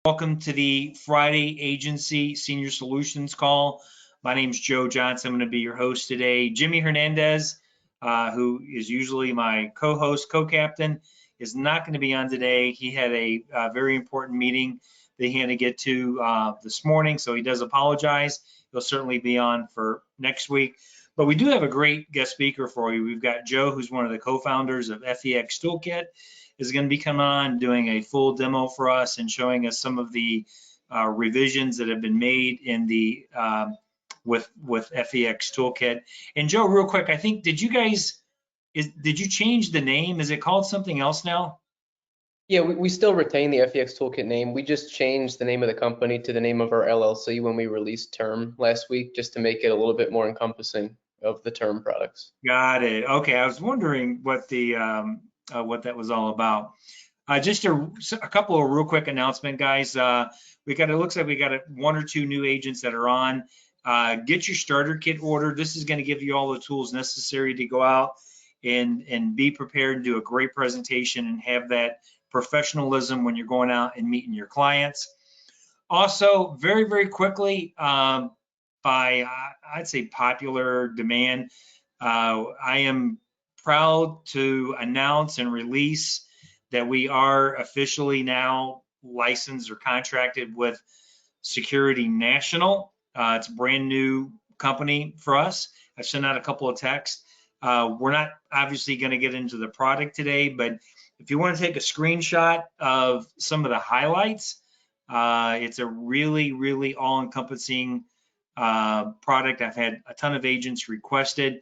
Welcome to the Friday Agency Senior Solutions call. My name is Joe Johnson. I'm going to be your host today. Jimmy Hernandez, who is usually my co-host, co-captain, is not going to be on today. He had a very important meeting that he had to get to this morning, so he does apologize. He'll certainly be on for next week. But we do have a great guest speaker for you. We've got Joe, who's one of the co-founders of Toolkit, is going to be coming on doing a full demo for us and showing us some of the revisions that have been made in the with FEX Toolkit. And Joe, real quick, I think did you change the name? Is it called something else now? Yeah, we still retain the FEX Toolkit name. We just changed the name of the company to the name of our LLC when we released term last week, just to make it a little bit more encompassing of the term products. Got it. Okay, I was wondering what that was all about. Just a couple of real quick announcement, guys. It looks like we got one or two new agents that are on. Get your starter kit ordered. This is going to give you all the tools necessary to go out and be prepared and do a great presentation and have that professionalism when you're going out and meeting your clients. Also, very, very quickly, by I'd say popular demand, I am proud to announce and release that we are officially now licensed or contracted with Security National. It's a brand new company for us. I've sent out a couple of texts. We're not obviously going to get into the product today, but if you want to take a screenshot of some of the highlights, it's a really, really all-encompassing product. I've had a ton of agents requested.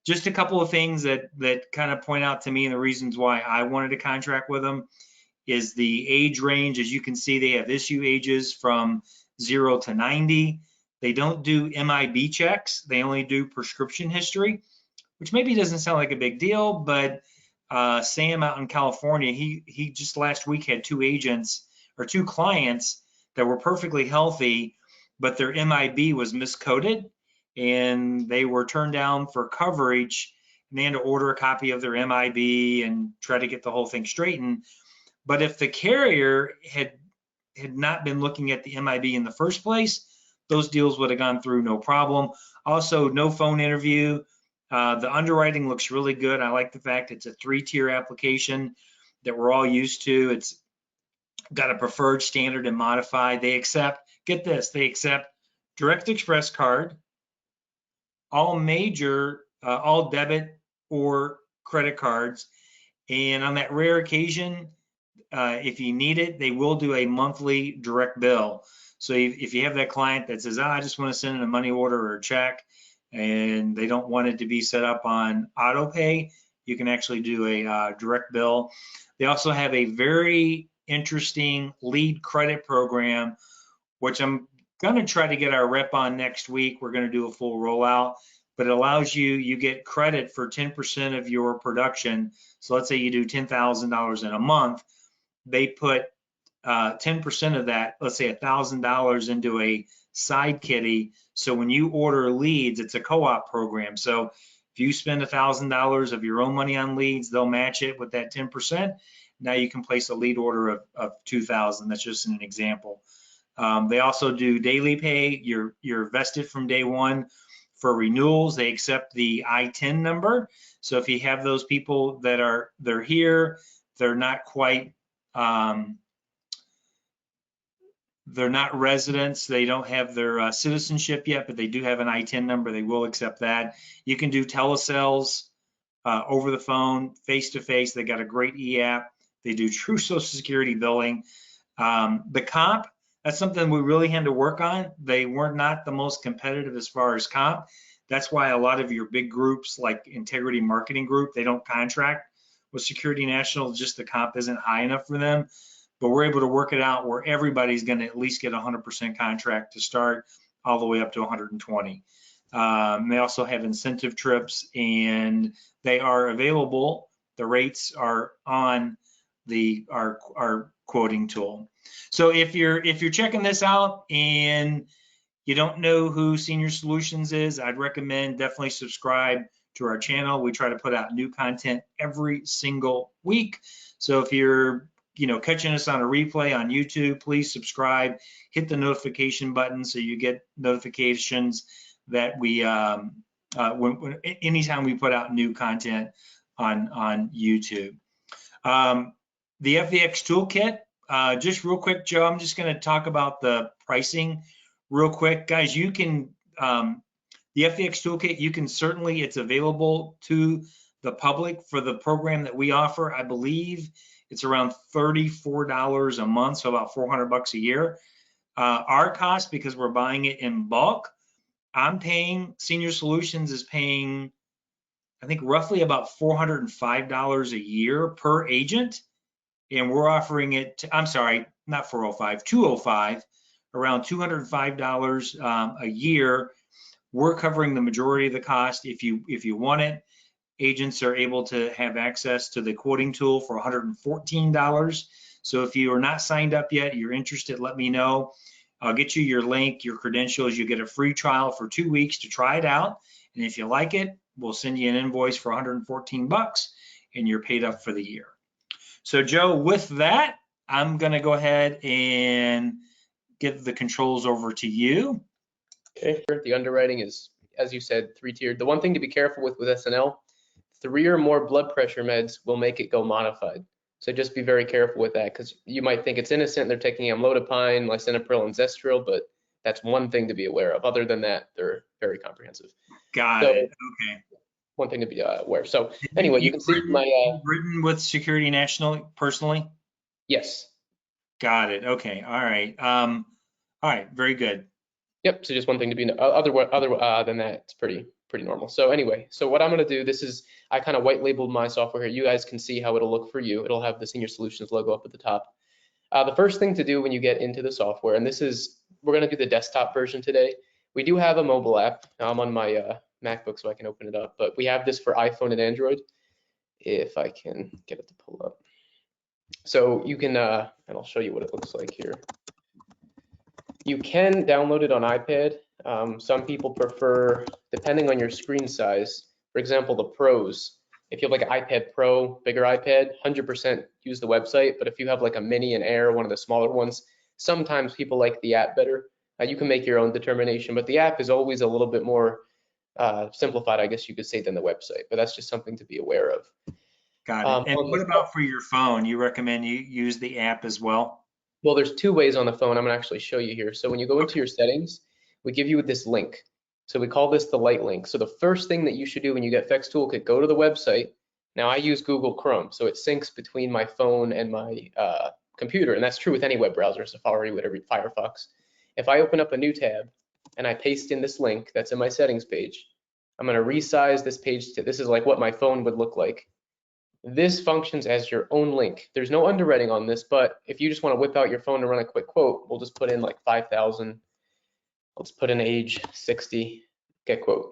Just a couple of things that kind of point out to me and the reasons why I wanted to contract with them is the age range. As you can see, they have issue ages from 0 to 90. They don't do MIB checks. They only do prescription history, which maybe doesn't sound like a big deal, but Sam out in California, he just last week had two clients that were perfectly healthy, but their MIB was miscoded and they were turned down for coverage, and they had to order a copy of their MIB and try to get the whole thing straightened. But if the carrier had not been looking at the MIB in the first place, those deals would have gone through no problem. Also, no phone interview. The underwriting looks really good. I like the fact it's a 3-tier application that we're all used to. It's got a preferred, standard, and modified. They accept, get this, they accept Direct Express card, all major, all debit or credit cards. And on that rare occasion, if you need it, they will do a monthly direct bill. So if you have that client that says, I just want to send in a money order or a check, and they don't want it to be set up on auto pay, you can actually do a direct bill. They also have a very interesting lead credit program, which I'm going to try to get our rep on next week. We're going to do a full rollout, but it allows you get credit for 10% of your production. So let's say you do $10,000 in a month. They put 10% of that, let's say $1,000 into a side kitty. So when you order leads, it's a co-op program. So if you spend $1,000 of your own money on leads, they'll match it with that 10%. Now you can place a lead order of $2,000. That's just an example. They also do daily pay. You're vested from day one. For renewals, they accept the I-10 number. So if you have those people they're here, they're not quite they're not residents, they don't have their citizenship yet, but they do have an I-10 number, they will accept that. You can do telesales over the phone, face-to-face. They got a great e-app. They do true Social Security billing. The comp, that's something we really had to work on. They were not the most competitive as far as comp. That's why a lot of your big groups like Integrity Marketing Group, they don't contract with Security National, just the comp isn't high enough for them. But we're able to work it out where everybody's going to at least get 100% contract to start, all the way up to 120. They also have incentive trips, and they are available. The rates are on our quoting tool. So if you're checking this out and you don't know who Senior Solutions is, I'd recommend definitely subscribe to our channel. We try to put out new content every single week. So if you're catching us on a replay on YouTube, please subscribe, hit the notification button so you get notifications that we anytime we put out new content on YouTube. The FEX Toolkit, just real quick, Joe, I'm just going to talk about the pricing real quick. Guys, you can, the FEX Toolkit, you can certainly, it's available to the public for the program that we offer. I believe it's around $34 a month, so about $400 a year. Our cost, because we're buying it in bulk, I'm paying, Senior Solutions is paying, I think roughly about $405 a year per agent. And we're offering it to, I'm sorry, not 405, 205, around $205 a year. We're covering the majority of the cost. If you want it, agents are able to have access to the quoting tool for $114. So if you are not signed up yet, you're interested, let me know. I'll get you your link, your credentials. You get a free trial for 2 weeks to try it out. And if you like it, we'll send you an invoice for $114 and you're paid up for the year. So Joe, with that, I'm gonna go ahead and give the controls over to you. Okay, the underwriting is, as you said, 3-tiered. The one thing to be careful with SNL, 3 or more blood pressure meds will make it go modified. So just be very careful with that, because you might think it's innocent. They're taking amlodipine, lisinopril, and zestril, but that's one thing to be aware of. Other than that, they're very comprehensive. Got it. Okay. One thing to be aware. So anyway, you can see my written with Security National personally. Yes. Got it. Okay. All right. All right. Very good. Yep. So just one thing to be other than that, it's pretty normal. So anyway, so what I'm going to do, this is, I kind of white labeled my software here. You guys can see how it'll look for you. It'll have the Senior Solutions logo up at the top. The first thing to do when you get into the software, and this is, we're going to do the desktop version today. We do have a mobile app. Now I'm on my MacBook, so I can open it up, but we have this for iPhone and Android, if I can get it to pull up. So you can, and I'll show you what it looks like here. You can download it on iPad. Some people prefer, depending on your screen size, for example, the pros. If you have like an iPad Pro, bigger iPad, 100% use the website. But if you have like a mini and Air, one of the smaller ones, sometimes people like the app better. You can make your own determination, but the app is always a little bit more simplified, I guess you could say, than the website. But that's just something to be aware of. Got it. And what about for your phone? You recommend you use the app as well? Well, there's 2 ways on the phone. I'm gonna actually show you here. So when you go into your settings, we give you this link. So we call this the light link. So the first thing that you should do when you get Fex Toolkit, go to the website. Now I use Google Chrome, so it syncs between my phone and my computer, and that's true with any web browser, Safari, whatever, Firefox. If I open up a new tab and I paste in this link that's in my settings page, I'm gonna resize this page to, this is like what my phone would look like. This functions as your own link. There's no underwriting on this, but if you just want to whip out your phone and run a quick quote, we'll just put in like 5,000. Let's put in age 60, get quote.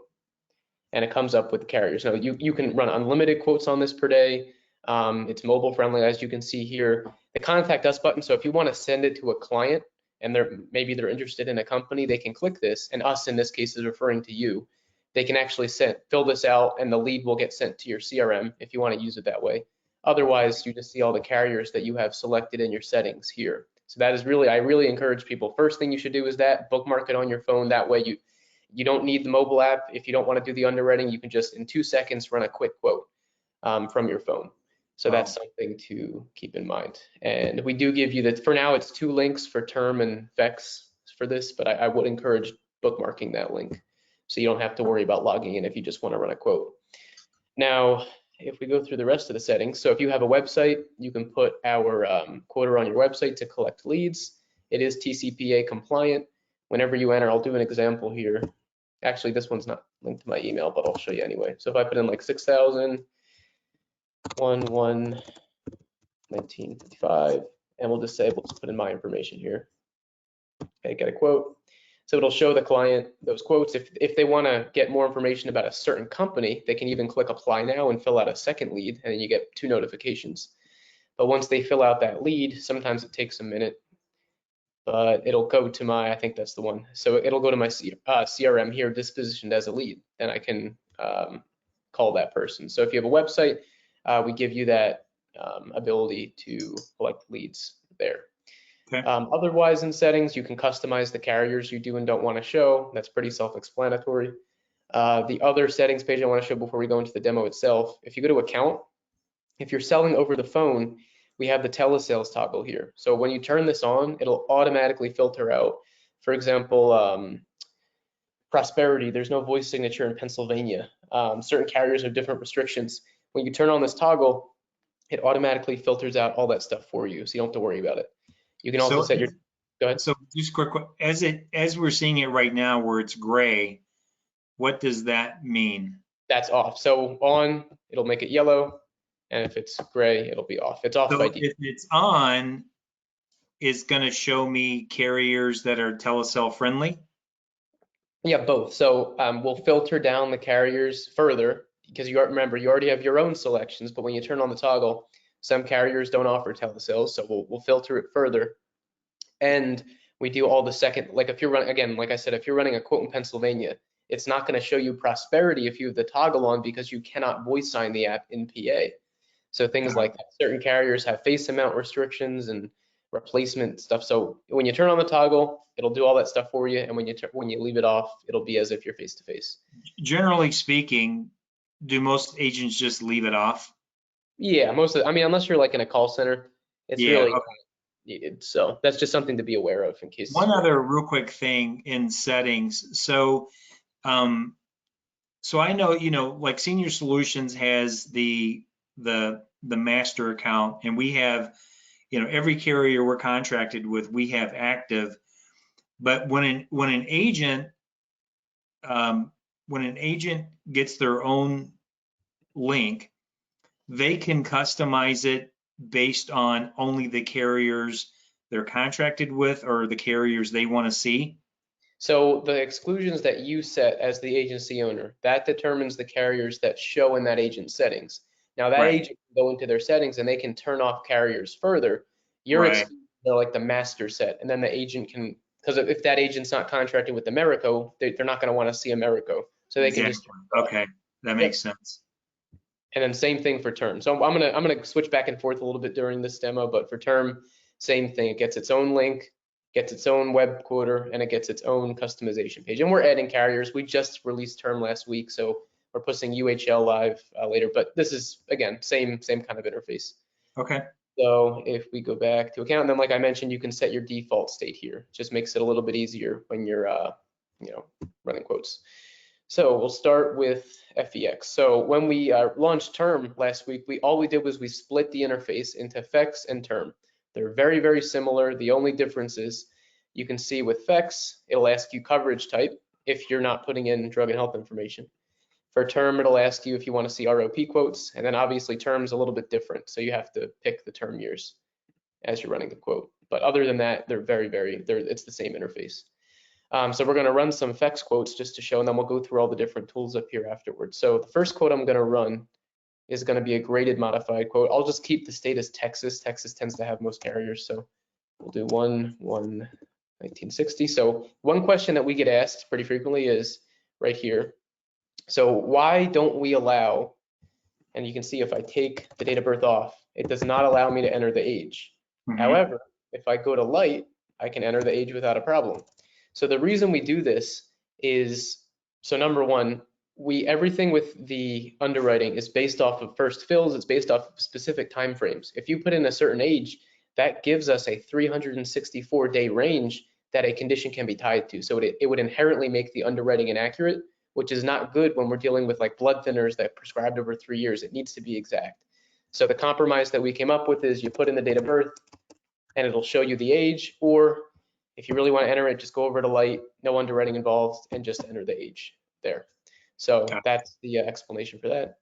And it comes up with the carriers. Now you can run unlimited quotes on this per day. It's mobile friendly, as you can see here. The contact us button, so if you want to send it to a client and maybe they're interested in a company, they can click this, and us in this case is referring to you. They can actually fill this out and the lead will get sent to your CRM if you want to use it that way. Otherwise, you just see all the carriers that you have selected in your settings here. So that is really, I really encourage people, first thing you should do is that, bookmark it on your phone. That way you don't need the mobile app. If you don't want to do the underwriting, you can just in 2 seconds run a quick quote from your phone. So that's something to keep in mind. And we do give you that, for now it's 2 links for term and Fex for this, but I would encourage bookmarking that link, so you don't have to worry about logging in if you just want to run a quote. Now, if we go through the rest of the settings, so if you have a website, you can put our quoter on your website to collect leads. It is TCPA compliant. Whenever you enter, I'll do an example here. Actually, this one's not linked to my email, but I'll show you anyway. So if I put in like 6,000, 1955, and we'll just say, we'll just put in my information here. Okay, get a quote. So it'll show the client those quotes. If they want to get more information about a certain company, they can even click apply now and fill out a second lead, and then you get 2 notifications. But once they fill out that lead, sometimes it takes a minute, but it'll go to my, I think that's the one. So it'll go to my CRM here, dispositioned as a lead, and I can call that person. So if you have a website, we give you that ability to collect leads there. Okay. Otherwise, in settings, you can customize the carriers you do and don't want to show. That's pretty self-explanatory. The other settings page I want to show before we go into the demo itself, if you go to account, if you're selling over the phone, we have the telesales toggle here. So when you turn this on, it'll automatically filter out, for example, Prosperity, there's no voice signature in Pennsylvania. Certain carriers have different restrictions. When you turn on this toggle, it automatically filters out all that stuff for you, so you don't have to worry about it. You can also set your, go ahead. So just quick, as we're seeing it right now where it's gray, what does that mean? That's off. So on, it'll make it yellow, and if it's gray, it'll be off. It's off by So default. if it's on, it's going to show me carriers that are telesale friendly? Yeah, both. So we'll filter down the carriers further because remember, you already have your own selections, but when you turn on the toggle, some carriers don't offer telesales, so we'll filter it further. And we do all the second, like if you're running, again, like I said, if you're running a quote in Pennsylvania, it's not going to show you Prosperity if you have the toggle on because you cannot voice sign the app in PA. So things like that. Certain carriers have face amount restrictions and replacement stuff. So when you turn on the toggle, it'll do all that stuff for you. And when you leave it off, it'll be as if you're face to face. Generally speaking, do most agents just leave it off? Yeah, I mean, unless you're like in a call center, it's Yeah. really Okay. needed. So that's just something to be aware of in case. One other real quick thing in settings. So, so I know, like Senior Solutions has the master account, and we have, every carrier we're contracted with, we have active. But when an agent gets their own link, they can customize it based on only the carriers they're contracted with or the carriers they want to see. So the exclusions that you set as the agency owner, that determines the carriers that show in that agent's settings. Now that Right. agent can go into their settings and they can turn off carriers further. Your Right. exclusions are like the master set, and then the agent can, because if that agent's not contracted with Americo, they're not going to want to see Americo, so they can just Exactly. Okay, that Yep. makes sense. And then same thing for term. So I'm gonna switch back and forth a little bit during this demo, but for term, same thing. It gets its own link, gets its own web quoter, and it gets its own customization page. And we're adding carriers. We just released term last week, so we're pushing UHL live later. But this is again same kind of interface. Okay. So if we go back to account, and then like I mentioned, you can set your default state here. Just makes it a little bit easier when you're running quotes. So we'll start with FEX. So when we launched term last week, all we did was we split the interface into FEX and term. They're very, very similar. The only difference is you can see with FEX, it'll ask you coverage type if you're not putting in drug and health information. For term, it'll ask you if you want to see ROP quotes, and then obviously term's a little bit different. So you have to pick the term years as you're running the quote. But other than that, they're it's the same interface. So we're going to run some FEX quotes just to show, and then we'll go through all the different tools up here afterwards. So the first quote I'm going to run is going to be a graded modified quote. I'll just keep the state as Texas. Texas tends to have most carriers, so we'll do 1/1/1960. So one question that we get asked pretty frequently is right here. So why don't we allow, and you can see if I take the date of birth off, it does not allow me to enter the age. Mhm. However, if I go to light, I can enter the age without a problem. So the reason we do this is, so number one, everything with the underwriting is based off of first fills, it's based off of specific time frames. If you put in a certain age, that gives us a 364-day range that a condition can be tied to. So it would inherently make the underwriting inaccurate, which is not good when we're dealing with like blood thinners that prescribed over 3 years. It needs to be exact. So the compromise that we came up with is you put in the date of birth and it'll show you the age, or if you really want to enter it, just go over to light, no underwriting involved, and just enter the age there. So that's the explanation for that.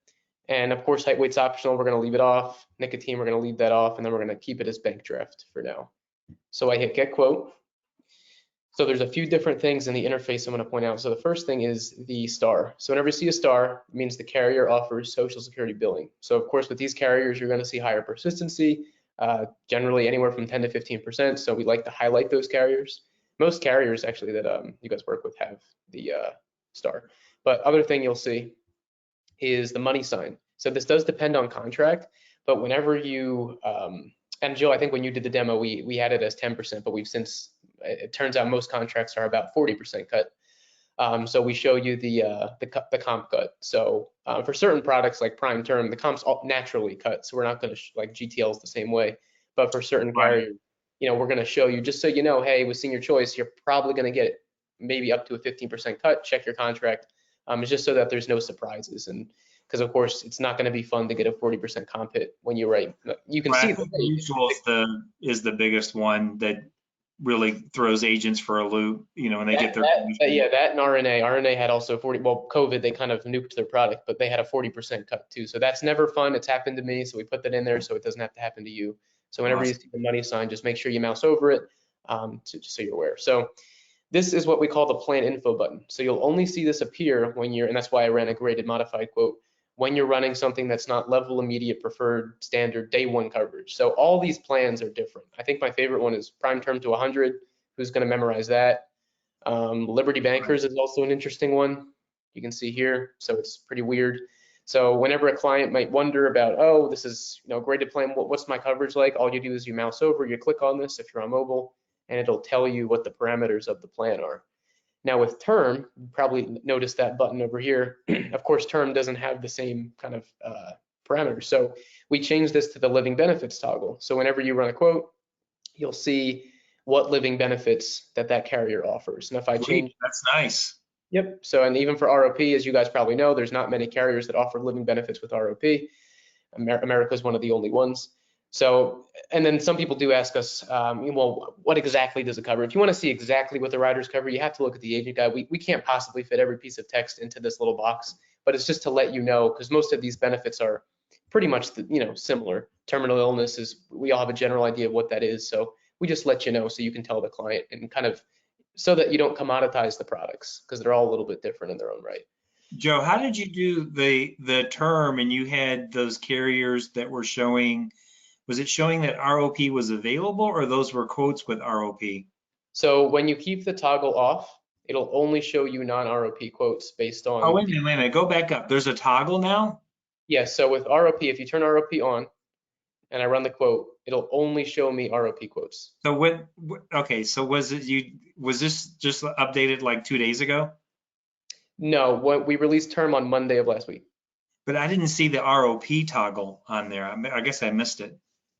And of course, height weight's optional. We're going to leave it off. Nicotine, we're going to leave that off, and then we're going to keep it as bank draft for now. So I hit get quote. So there's a few different things in the interface I'm going to point out. So the first thing is the star. So whenever you see a star, it means the carrier offers Social Security billing. So of course, with these carriers, you're going to see higher persistency, generally anywhere from 10 to 15%. So we like to highlight those carriers. Most carriers actually that you guys work with have the star. But other thing you'll see is the money sign. So this does depend on contract, But whenever you, and Jill, I think when you did the demo, we had it as 10%, but we've since, it turns out most contracts are about 40% cut. So we show you the comp cut. So for certain products like prime term, the comp's all naturally cut. So we're not going to like GTLs the same way. But for certain Right. carriers, we're going to show you just so you know, hey, with senior choice, you're probably going to get maybe up to a 15% cut. Check your contract. It's just so that there's no surprises, and because of course it's not going to be fun to get a 40% comp hit when you write. You can Right. see I that. think mutual is the biggest one that really throws agents for a loop, when they get their commission. Yeah, that and RNA. RNA had also 40. Well, COVID, they kind of nuked their product, but they had a 40% cut too. So that's never fun. It's happened to me, so we put that in there so it doesn't have to happen to you. So whenever you Awesome. see the money sign, just make sure you mouse over it, just so you're aware. So this is what we call the plan info button. So you'll only see this appear when you're, and that's why I ran a graded modified quote, when you're running something that's not level immediate preferred standard day one coverage. So all these plans are different. I think my favorite one is prime term to 100. Who's going to memorize that? Liberty Right. Bankers is also an interesting one. You can see here, so it's pretty weird. So whenever a client might wonder about, oh, this is graded plan, what's my coverage like? All you do is you mouse over, you click on this if you're on mobile, and it'll tell you what the parameters of the plan are. Now with term, you probably noticed that button over here. Of course, term doesn't have the same kind of parameters. So we changed this to the living benefits toggle. So whenever you run a quote, you'll see what living benefits that carrier offers. And if I Sweet. change, That's nice. yep. So, and even for ROP, as you guys probably know, there's not many carriers that offer living benefits with ROP. America is one of the only ones. So, and then some people do ask us, well, what exactly does it cover? If you want to see exactly what the riders cover, you have to look at the agent guide. We can't possibly fit every piece of text into this little box, but it's just to let you know, because most of these benefits are pretty much, similar. Terminal illness is, we all have a general idea of what that is. So we just let you know so you can tell the client and kind of so that you don't commoditize the products because they're all a little bit different in their own right. Joe, how did you do the term and you had those carriers that were showing, was it showing that ROP was available or those were quotes with ROP? So when you keep the toggle off, it'll only show you non-ROP quotes based Oh, on wait a minute, wait a minute. Go back up. There's a toggle now? yeah, so with ROP, if you turn ROP on and I run the quote, it'll only show me ROP quotes. So okay, so was this just updated like 2 days ago? No, what we released term on Monday of last week. But I didn't see the ROP toggle on there. I guess I missed it.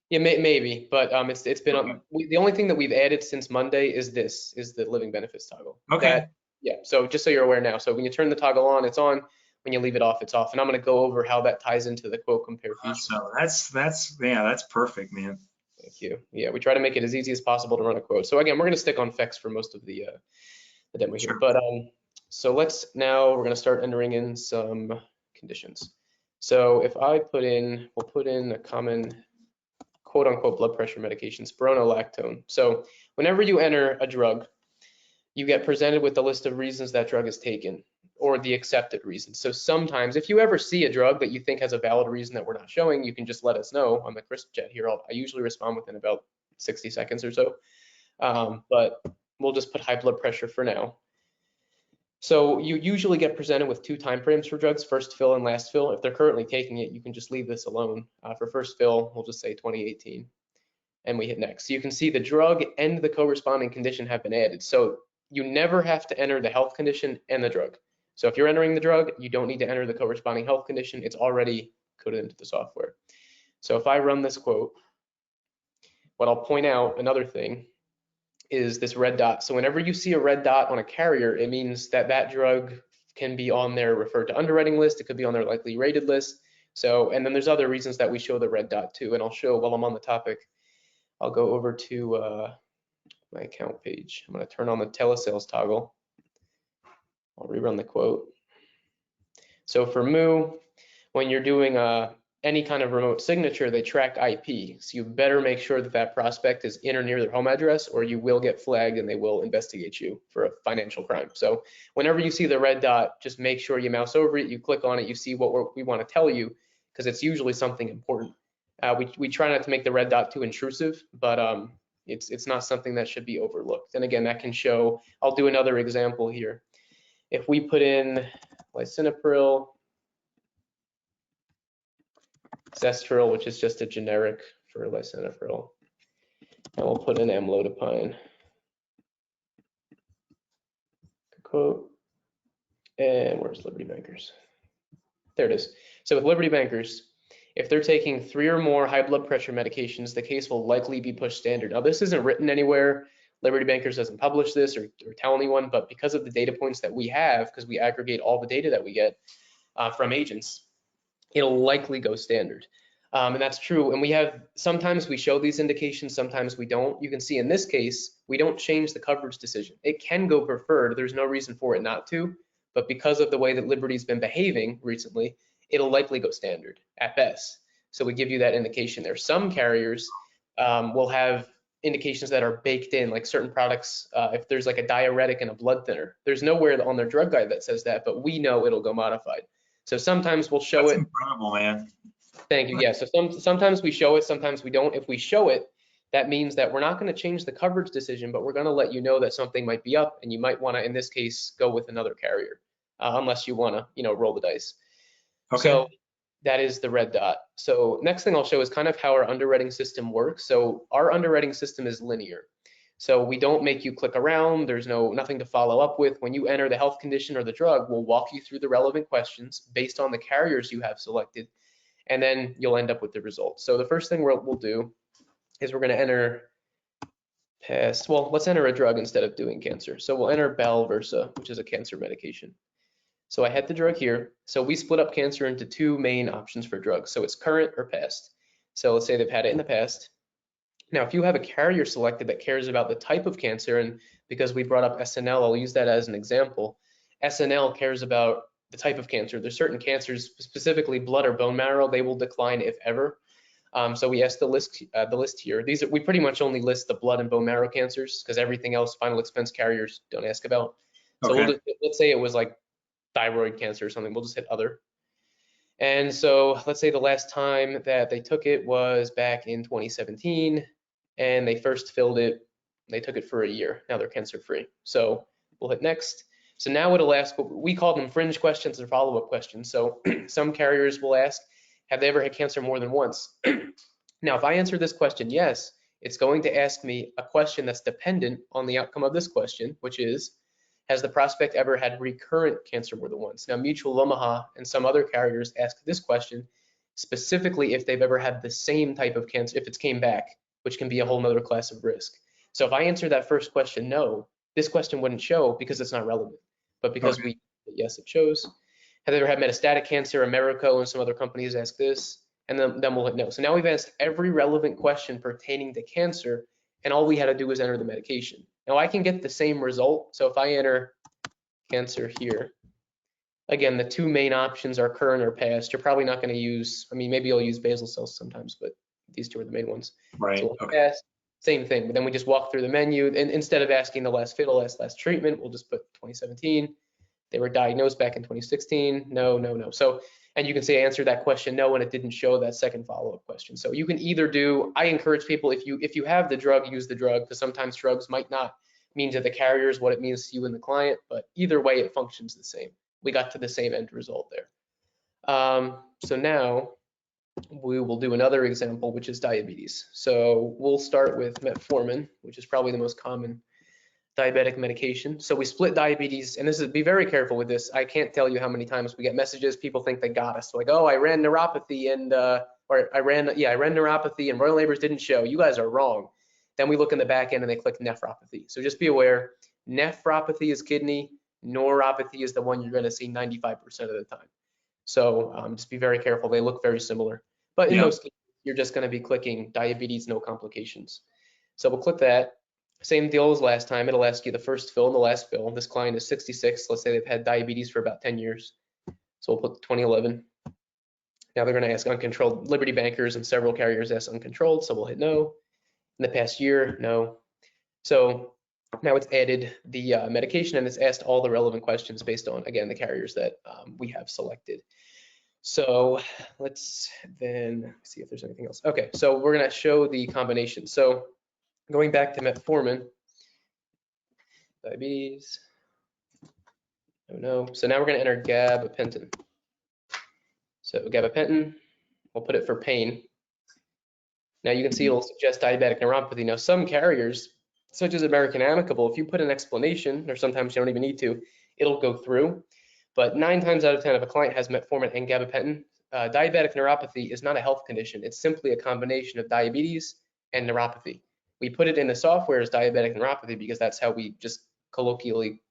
Yeah, maybe, but it's been Okay. the only thing that we've added since Monday is the living benefits toggle. Okay. Yeah, so just so you're aware now. So when you turn the toggle on, it's on. When you leave it off, it's off. And I'm going to go over how that ties into the quote compare feature. So that's perfect, man. Thank you. Yeah, we try to make it as easy as possible to run a quote. So again, we're going to stick on FEX for most of the demo here. Sure. But so we're going to start entering in some conditions. So if I we'll put in a common quote unquote blood pressure medication, spironolactone. So whenever you enter a drug, you get presented with a list of reasons that drug is taken or the accepted reasons. So sometimes if you ever see a drug that you think has a valid reason that we're not showing, you can just let us know on the crisp chat here. I usually respond within about 60 seconds or so, but we'll just put high blood pressure for now. So you usually get presented with 2 time frames for drugs, first fill and last fill. If they're currently taking it, you can just leave this alone. For first fill, we'll just say 2018, and we hit next. So you can see the drug and the corresponding condition have been added. So you never have to enter the health condition and the drug. So if you're entering the drug, you don't need to enter the corresponding health condition. It's already coded into the software. So if I run this quote, what I'll point out, another thing, is this red dot. So whenever you see a red dot on a carrier, it means that drug can be on their referred to underwriting list. It could be on their likely rated list. So, and then there's other reasons that we show the red dot too. And I'll show while I'm on the topic, I'll go over to my account page. I'm going to turn on the telesales toggle. I'll rerun the quote. So for Moo, when you're doing any kind of remote signature, they track IP. So you better make sure that prospect is in or near their home address, or you will get flagged and they will investigate you for a financial crime. So whenever you see the red dot, just make sure you mouse over it, you click on it, you see what we want to tell you, because it's usually something important. We try not to make the red dot too intrusive, but it's not something that should be overlooked. And again, that can show, I'll do another example here. If we put in lisinopril, Zestril, which is just a generic for lisinopril. And we'll put in amlodipine. Quote. And where's Liberty Bankers? There it is. So with Liberty Bankers, if they're taking 3 or more high blood pressure medications, the case will likely be pushed standard. Now, this isn't written anywhere. Liberty Bankers doesn't publish this or tell anyone, but because of the data points that we have, because we aggregate all the data that we get from agents, it'll likely go standard. And that's true. And we have, sometimes we show these indications, sometimes we don't. You can see in this case, we don't change the coverage decision. It can go preferred. There's no reason for it not to, but because of the way that Liberty's been behaving recently, it'll likely go standard at best. So we give you that indication there. Some carriers will have indications that are baked in, like certain products, if there's like a diuretic and a blood thinner, there's nowhere on their drug guide that says that, but we know it'll go modified. So sometimes we'll show That's it. incredible, man. Thank you. Yeah. So sometimes we show it, sometimes we don't. If we show it, that means that we're not going to change the coverage decision, but we're going to let you know that something might be up, and you might want to, in this case, go with another carrier, unless you want to, roll the dice. Okay. So that is the red dot. So next thing I'll show is kind of how our underwriting system works. So our underwriting system is linear. So we don't make you click around. There's nothing to follow up with. When you enter the health condition or the drug, we'll walk you through the relevant questions based on the carriers you have selected, and then you'll end up with the results. So the first thing we'll do is we're going to enter past, well, let's enter a drug instead of doing cancer. So we'll enter Balversa, which is a cancer medication. So I had the drug here. So we split up cancer into 2 main options for drugs. So it's current or past. So let's say they've had it in the past. Now, if you have a carrier selected that cares about the type of cancer, and because we brought up SNL, I'll use that as an example. SNL cares about the type of cancer. There's certain cancers, specifically blood or bone marrow, they will decline if ever. So we asked the list here. We pretty much only list the blood and bone marrow cancers because everything else final expense carriers don't ask about. So Okay. let's say it was like thyroid cancer or something. We'll just hit other. And so let's say the last time that they took it was back in 2017, and they first filled it. They took it for a year. Now they're cancer free. So we'll hit next. So now it'll ask, we call them fringe questions or follow-up questions. So some carriers will ask, have they ever had cancer more than once? Now, if I answer this question yes, it's going to ask me a question that's dependent on the outcome of this question, which is, has the prospect ever had recurrent cancer more than once? Now, Mutual Omaha and some other carriers ask this question specifically if they've ever had the same type of cancer, if it's came back, which can be a whole nother class of risk. So if I answer that first question no, this question wouldn't show because it's not relevant. But because yes, it shows. Have they ever had metastatic cancer? Americo and some other companies ask this, and then we'll hit no. So now we've asked every relevant question pertaining to cancer, and all we had to do was enter the medication. Now I can get the same result. So if I enter cancer here, again, the 2 main options are current or past. You're probably not going to use, maybe you'll use basal cells sometimes, but these 2 are the main ones. Right. So Okay. past, same thing, but then we just walk through the menu, and instead of asking the last fatal, last treatment, we'll just put 2017. They were diagnosed back in 2016. No, no, no. So, and you can say answer that question no, and it didn't show that second follow-up question. So you can either do, I encourage people, if you have the drug, use the drug, because sometimes drugs might not mean to the carriers what it means to you and the client, but either way it functions the same. We got to the same end result there. So now we will do another example, which is diabetes. So we'll start with metformin, which is probably the most common diabetic medication. So we split diabetes, and be very careful with this. I can't tell you how many times we get messages, people think they got us. Like, oh, I ran neuropathy and, or I ran neuropathy and Royal Neighbors didn't show. You guys are wrong. Then we look in the back end and they click nephropathy. So just be aware, nephropathy is kidney, neuropathy is the one you're gonna see 95% of the time. So just be very careful. They look very similar. But in most cases, you're just gonna be clicking diabetes, no complications. So we'll click that. Same deal as last time. It'll ask you the first fill and the last fill. This client is 66. Let's say they've had diabetes for about 10 years. So we'll put 2011. Now they're going to ask uncontrolled. Liberty Bankers and several carriers ask uncontrolled. So we'll hit no. In the past year, no. So now it's added the medication, and it's asked all the relevant questions based on, again, the carriers that we have selected. So let's then see if there's anything else. Okay, so we're going to show the combination. So going back to metformin, diabetes, oh no. So now we're going to enter gabapentin. So gabapentin, We'll put it for pain. Now you can see it'll suggest diabetic neuropathy. Now some carriers, such as American Amicable, if you put an explanation, or sometimes you don't even need to, it'll go through. But 9 times out of 10, if a client has metformin and gabapentin, diabetic neuropathy is not a health condition. It's simply a combination of diabetes and neuropathy. We put it in the software as diabetic neuropathy because that's how we just colloquially,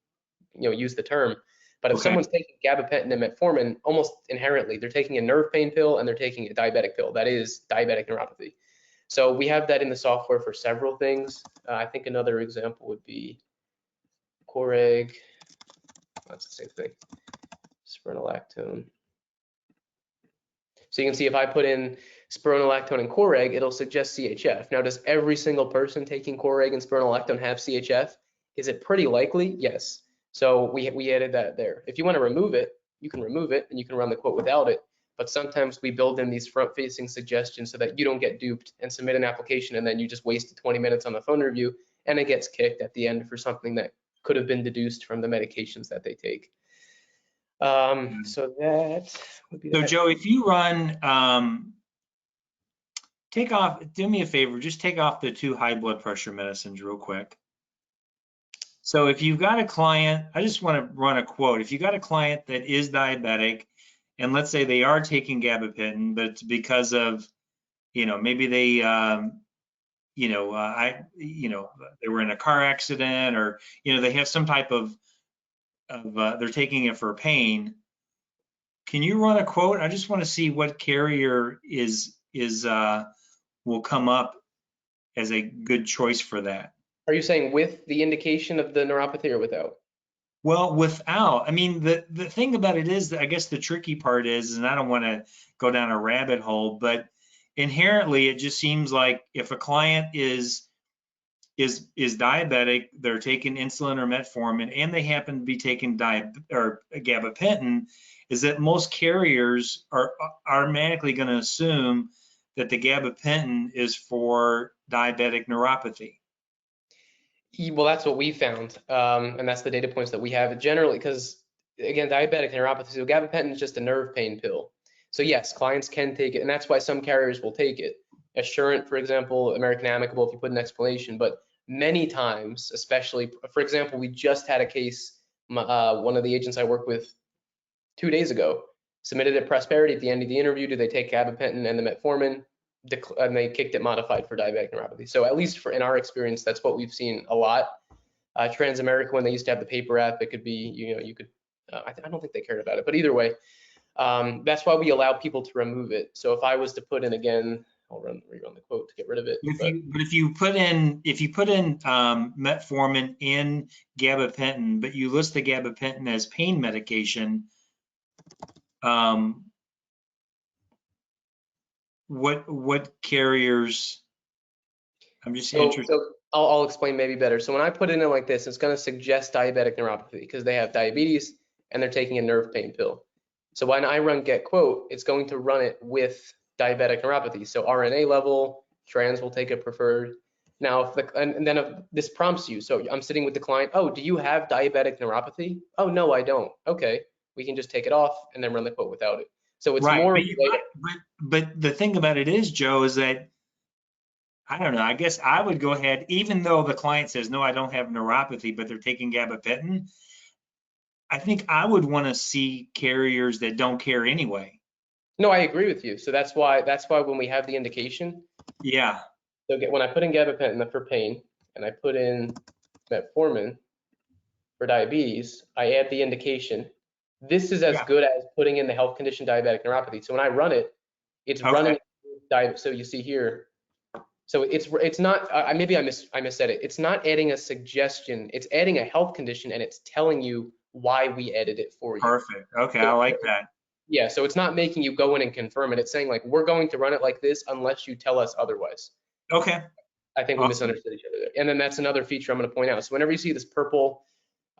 use the term. But if someone's taking gabapentin and metformin, almost inherently, they're taking a nerve pain pill and they're taking a diabetic pill. That is diabetic neuropathy. So we have that in the software for several things. I think another example would be Coreg. That's the same thing. Spironolactone. So you can see if I put in spironolactone and Coreg, it'll suggest CHF. Now, does every single person taking Coreg and spironolactone have CHF? Is it pretty likely? Yes. So we added that there. If you want to remove it, you can remove it and you can run the quote without it. But sometimes we build in these front-facing suggestions so that you don't get duped and submit an application and then you just wasted 20 minutes on the phone review and it gets kicked at the end for something that could have been deduced from the medications that they take. So that would be So that. Joe, if you run, do me a favor, just take off the 2 high blood pressure medicines real quick. So if you've got a client, I just want to run a quote. If you've got a client that is diabetic, and let's say they are taking gabapentin, but it's because of, maybe they, they were in a car accident, or, they have some type of they're taking it for pain. Can you run a quote? I just want to see what carrier will come up as a good choice for that. Are you saying with the indication of the neuropathy or without? Well, without. I mean, the thing about it is that I guess the tricky part is, and I don't want to go down a rabbit hole, but inherently it just seems like if a client is diabetic, they're taking insulin or metformin, and they happen to be taking gabapentin, is that most carriers are automatically going to assume that the gabapentin is for diabetic neuropathy. Well, that's what we found, and that's the data points that we have generally, because again, diabetic neuropathy, so gabapentin is just a nerve pain pill. So yes, clients can take it, and that's why some carriers will take it. Assurant, for example, American Amicable, if you put an explanation, but many times, especially, for example, we just had a case, one of the agents I worked with 2 days ago submitted at Prosperity at the end of the interview. Do they take gabapentin and the metformin? And they kicked it modified for diabetic neuropathy. So at least in our experience, that's what we've seen a lot. Transamerica, when they used to have the paper app, it could be, you could, I don't think they cared about it, but either way, that's why we allow people to remove it. So if I was to put in again, I'll rerun the quote to get rid of it. But if you put in metformin and gabapentin, but you list the gabapentin as pain medication, what carriers? I'm just interested. So I'll explain maybe better. So when I put it in like this, it's going to suggest diabetic neuropathy because they have diabetes and they're taking a nerve pain pill. So when I run get quote, it's going to run it with diabetic neuropathy. So RNA level, trans will take a preferred. Now, and then if this prompts you, so I'm sitting with the client, oh, do you have diabetic neuropathy? Oh, no, I don't. Okay, we can just take it off and then run the quote without it. So it's right, more. but the thing about it is, Joe, is that I don't know. I guess I would go ahead, even though the client says, no, I don't have neuropathy, but they're taking gabapentin. I think I would want to see carriers that don't care anyway. No, I agree with you. So that's why when we have the indication. Yeah. So when I put in gabapentin for pain and I put in metformin for diabetes, I add the indication. This is as good as putting in the health condition diabetic neuropathy. So when I run it, it's running. So you see here. So it's not. Maybe I missaid it. It's not adding a suggestion. It's adding a health condition and it's telling you why we added it for you. Perfect. Okay, I like that. Yeah. So it's not making you go in and confirm it. It's saying like we're going to run it like this unless you tell us otherwise. Okay. I think we misunderstood each other there. And then that's another feature I'm going to point out. So whenever you see this purple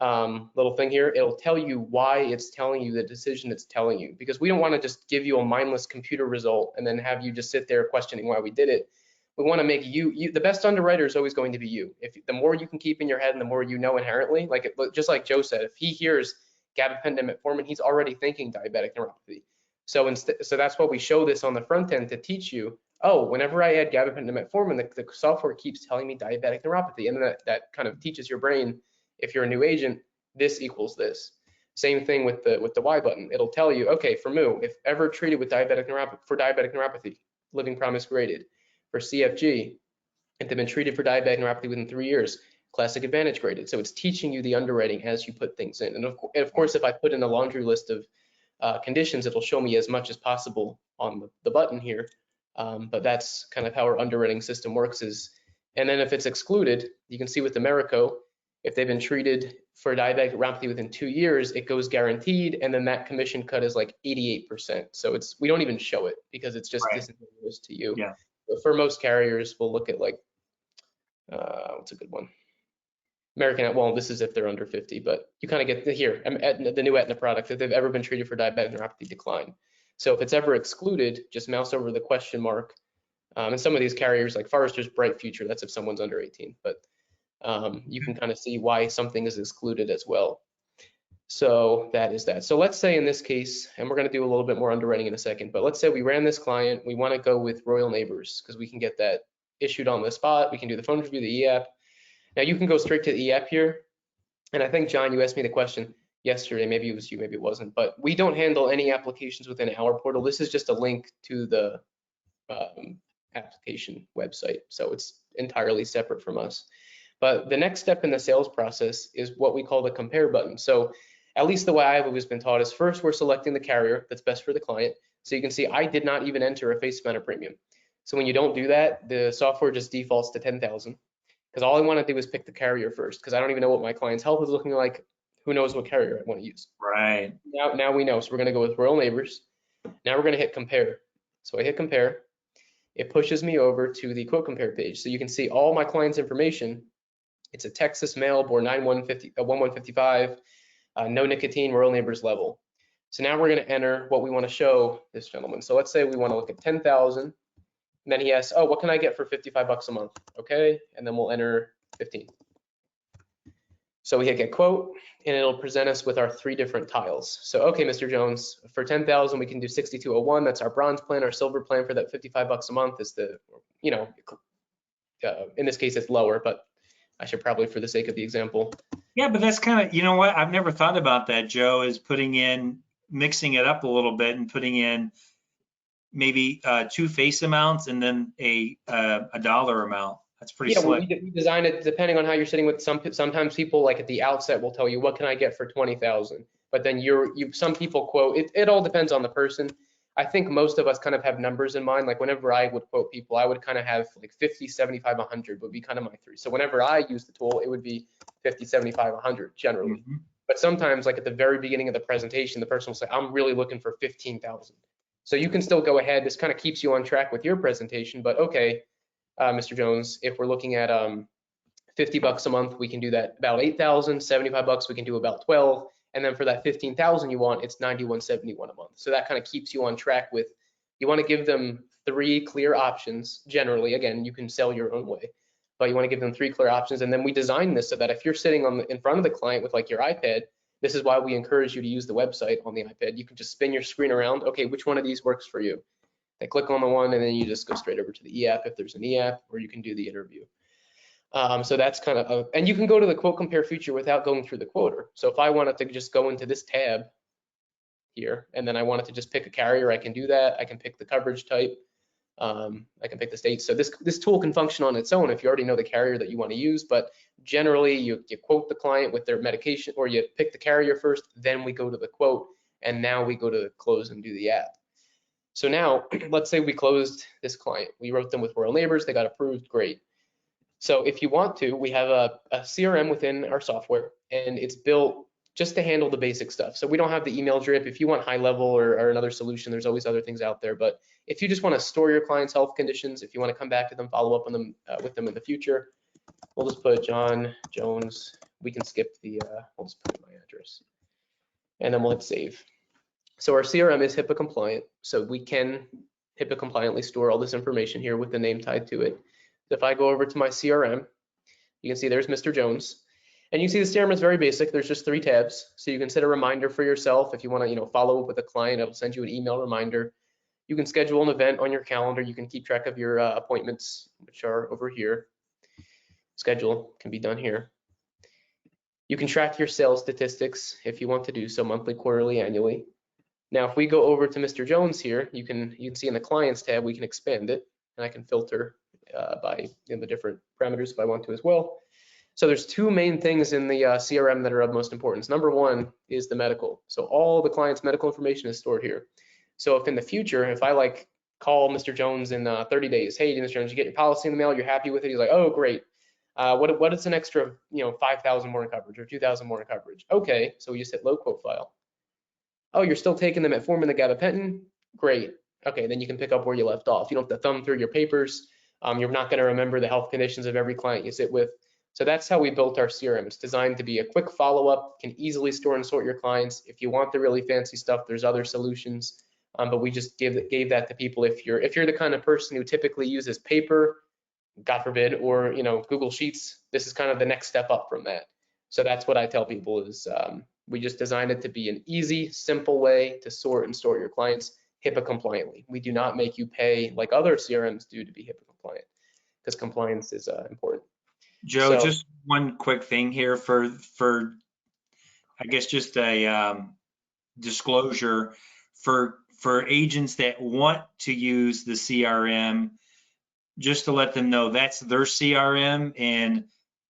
little thing here, it'll tell you why it's telling you the decision it's telling you, because we don't want to just give you a mindless computer result and then have you just sit there questioning why we did it. We want to make you the best underwriter is always going to be you. If the more you can keep in your head and the more you know inherently, just like Joe said, if he hears gabapentin and metformin, he's already thinking diabetic neuropathy. So that's why we show this on the front end to teach you, oh, whenever I add gabapentin to metformin, the software keeps telling me diabetic neuropathy. And then that kind of teaches your brain, if you're a new agent, this equals this. Same thing with the Y button. It'll tell you, okay, for Moo, if ever treated with diabetic neuropathy, living promise graded. For CFG, if they've been treated for diabetic neuropathy within 3 years, classic advantage graded. So it's teaching you the underwriting as you put things in. And of course, if I put in a laundry list of conditions, it'll show me as much as possible on the button here. But that's kind of how our underwriting system works and then if it's excluded, you can see with the Americo, if they've been treated for diabetic neuropathy within 2 years, it goes guaranteed, and then that commission cut is like 88%. So we don't even show it because it's just disingenuous to you. Yeah. But for most carriers, we'll look at like, what's a good one? American, well, this is if they're under 50, but you kind of get here, the new Aetna product, if they've ever been treated for diabetic neuropathy, decline. So if it's ever excluded, just mouse over the question mark. And some of these carriers like Forrester's Bright Future, that's if someone's under 18, but you can kind of see why something is excluded as well. So that is that. So let's say in this case, and we're going to do a little bit more underwriting in a second, but let's say we ran this client, we want to go with Royal Neighbors because we can get that issued on the spot. We can do the phone review, the e-app. Now you can go straight to the e-app here. And I think, John, you asked me the question yesterday, maybe it was you, maybe it wasn't, but we don't handle any applications within our portal. This is just a link to the application website. So it's entirely separate from us. But the next step in the sales process is what we call the compare button. So at least the way I've always been taught is first we're selecting the carrier that's best for the client. So you can see I did not even enter a face amount of premium. So when you don't do that, the software just defaults to 10,000 because all I want to do is pick the carrier first because I don't even know what my client's health is looking like. Who knows what carrier I want to use? Right. Now we know. So we're going to go with Royal Neighbors. Now we're going to hit compare. So I hit compare. It pushes me over to the quote compare page. So you can see all my client's information. It's a Texas male, born 9/1/55, no nicotine, Royal Neighbors level. So now we're going to enter what we want to show this gentleman. So let's say we want to look at 10,000. And then he asks, oh, what can I get for 55 bucks a month? Okay, and then we'll enter 15. So we hit get quote, and it'll present us with our 3 different tiles. So, okay, Mr. Jones, for 10,000, we can do 6201. That's our bronze plan. Our silver plan for that 55 bucks a month is the, in this case, it's lower, but I should probably, for the sake of the example. Yeah, but that's kind of, you know what? I've never thought about that, Joe, is mixing it up a little bit and putting in maybe 2 face amounts and then a dollar amount. That's pretty slick. We design it depending on how you're sitting with sometimes people like at the outset will tell you, what can I get for 20,000? But then some people quote, it all depends on the person. I think most of us kind of have numbers in mind. Like whenever I would quote people, I would kind of have like 50, 75, 100 would be kind of my 3. So whenever I use the tool, it would be 50, 75, 100 generally. Mm-hmm. But sometimes like at the very beginning of the presentation, the person will say, I'm really looking for 15,000. So you can still go ahead. This kind of keeps you on track with your presentation, but okay, Mr. Jones, if we're looking at 50 bucks a month, we can do that about 8,000, 75 bucks, we can do about 12. And then for that 15,000 you want, it's 91.71 a month. So that kind of keeps you on track with, you want to give them 3 clear options. Generally, again, you can sell your own way, but you want to give them 3 clear options. And then we design this so that if you're sitting in front of the client with like your iPad, this is why we encourage you to use the website on the iPad. You can just spin your screen around. Okay, which one of these works for you? They click on the one and then you just go straight over to the e-app if there's an e-app, or you can do the interview. So that's kind of, and you can go to the quote compare feature without going through the quoter. So if I wanted to just go into this tab here, and then I wanted to just pick a carrier, I can do that. I can pick the coverage type. I can pick the state. So this tool can function on its own if you already know the carrier that you want to use, but generally you quote the client with their medication, or you pick the carrier first, then we go to the quote, and now we go to the close and do the app. So now, let's say we closed this client. We wrote them with Royal Neighbors, they got approved, great. So if you want to, we have a CRM within our software, and it's built just to handle the basic stuff. So we don't have the email drip. If you want high level or another solution, there's always other things out there. But if you just want to store your client's health conditions, if you want to come back to them, follow up on them with them in the future, we'll just put John Jones. We can skip the, we'll just put in my address, and then we'll hit save. So our CRM is HIPAA compliant, so we can HIPAA compliantly store all this information here with the name tied to it. If I go over to my CRM, you can see there's Mr. Jones. And you see the CRM is very basic. There's just 3 tabs. So you can set a reminder for yourself. If you want to, follow up with a client, it'll send you an email reminder. You can schedule an event on your calendar. You can keep track of your appointments, which are over here. Schedule can be done here. You can track your sales statistics if you want to do so, monthly, quarterly, annually. Now, if we go over to Mr. Jones here, you can see in the clients tab, we can expand it, and I can filter by the different parameters if I want to as well. So there's 2 main things in the CRM that are of most importance. Number 1 is the medical. So all the client's medical information is stored here. So if in the future, if I call Mr. Jones in 30 days, hey, Mr. Jones, you get your policy in the mail, you're happy with it? He's like, oh, great. What is an extra, 5,000 more in coverage or 2,000 more in coverage? Okay, so we just hit load quote file. Oh, you're still taking them at form in the gabapentin? Great. Okay, then you can pick up where you left off. You don't have to thumb through your papers. You're not going to remember the health conditions of every client you sit with. So that's how we built our CRM. It's designed to be a quick follow-up, can easily store and sort your clients. If you want the really fancy stuff, there's other solutions. But we just gave that to people. If you're the kind of person who typically uses paper, God forbid, or Google Sheets, this is kind of the next step up from that. So that's what I tell people is we just designed it to be an easy, simple way to sort and store your clients HIPAA compliantly. We do not make you pay like other CRMs do to be HIPAA compliant, because compliance is important. Joe, just one quick thing here for I guess just a disclosure for agents that want to use the CRM, just to let them know that's their CRM and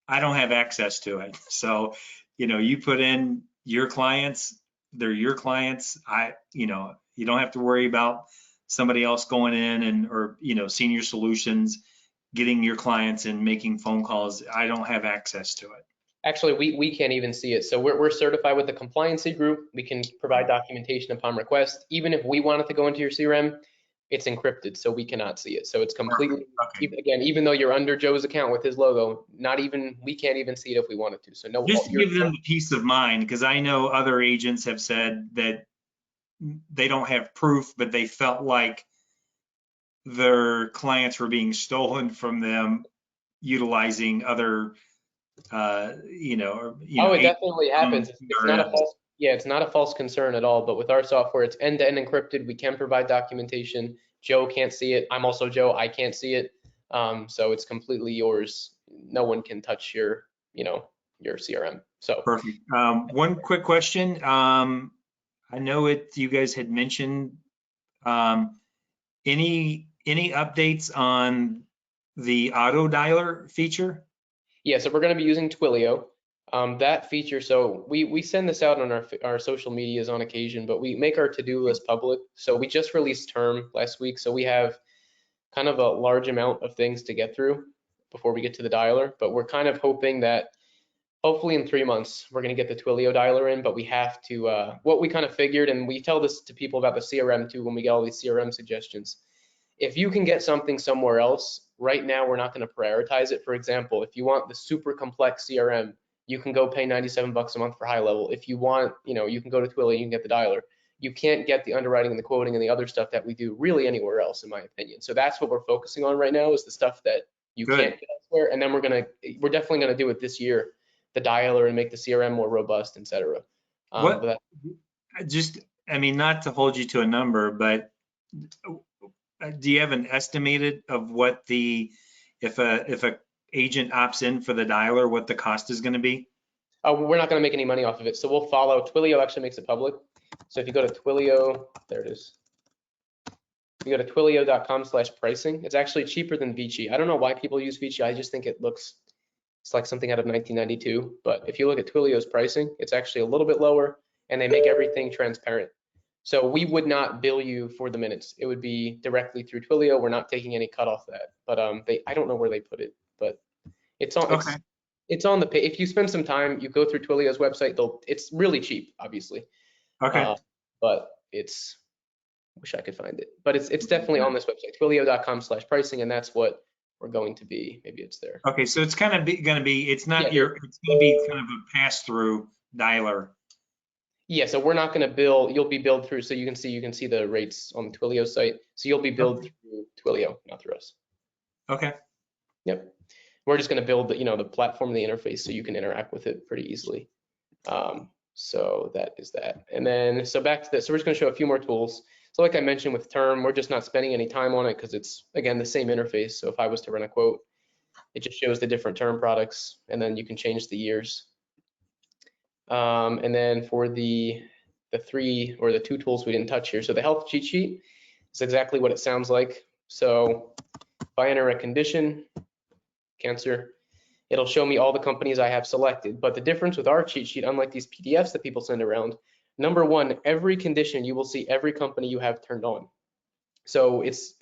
I don't have access to it. So, you put in your clients, they're your clients. You don't have to worry about somebody else going in or Senior Solutions getting your clients and making phone calls. I don't have access to it. Actually, we can't even see it. So we're certified with the compliancy group. We can provide documentation upon request. Even if we wanted to go into your CRM, it's encrypted, so we cannot see it. So it's completely, okay. Again, even though you're under Joe's account with his logo, we can't even see it if we wanted to. So no. Just to give them the peace of mind, because I know other agents have said that they don't have proof, but they felt like their clients were being stolen from them utilizing other, Oh, it definitely happens. It's not a false, it's not a false concern at all. But with our software, it's end-to-end encrypted. We can provide documentation. Joe can't see it. I'm also Joe. I can't see it. So it's completely yours. No one can touch your CRM. So perfect. One quick question. I know you guys had mentioned any updates on the auto dialer feature? Yeah, so we're going to be using Twilio. That feature, so we send this out on our social medias on occasion, but we make our to-do list public. So we just released term last week, so we have kind of a large amount of things to get through before we get to the dialer, but we're kind of hoping that hopefully in 3 months, we're going to get the Twilio dialer in, but we have to, what we kind of figured, and we tell this to people about the CRM too when we get all these CRM suggestions. If you can get something somewhere else, right now we're not going to prioritize it. For example, if you want the super complex CRM, you can go pay $97 a month for high level. If you want, you can go to Twilio, you can get the dialer. You can't get the underwriting and the quoting and the other stuff that we do really anywhere else, in my opinion. So that's what we're focusing on right now, is the stuff that you can't get elsewhere. And then we're definitely going to do it this year, the dialer, and make the CRM more robust, etc. Not to hold you to a number, but do you have an estimated of what if a agent opts in for the dialer, what the cost is going to be? We're not going to make any money off of it. So we'll follow. Twilio actually makes it public. So if you go to Twilio, there it is. If you go to twilio.com/pricing, it's actually cheaper than Vici. I don't know why people use Vici. I just think it's like something out of 1992. But if you look at Twilio's pricing, it's actually a little bit lower, and they make everything transparent. So we would not bill you for the minutes. It would be directly through Twilio. We're not taking any cut off that. But I don't know where they put it, but it's on. Okay. It's on the page. If you spend some time, you go through Twilio's website. It's really cheap, obviously. Okay. But wish I could find it. But it's definitely on this website, twilio.com/pricing, and that's what we're going to be. Maybe it's there. Okay, so it's kind of going to be. It's not it's going to be kind of a pass-through dialer. Yeah, so we're not going to bill. You'll be billed through, so you can see the rates on the Twilio site. So you'll be billed through Twilio, not through us. Okay. Yep. We're just going to build the, the platform, the interface, so you can interact with it pretty easily. So that is that. And then, so back to this, so we're just going to show a few more tools. So like I mentioned with term, we're just not spending any time on it because it's, again, the same interface. So if I was to run a quote, it just shows the different term products, and then you can change the years. And then for the three or the two tools we didn't touch here. So the health cheat sheet is exactly what it sounds like. So if I enter a condition, cancer, it'll show me all the companies I have selected. But the difference with our cheat sheet, unlike these PDFs that people send around, number one, every condition you will see every company you have turned on. So it's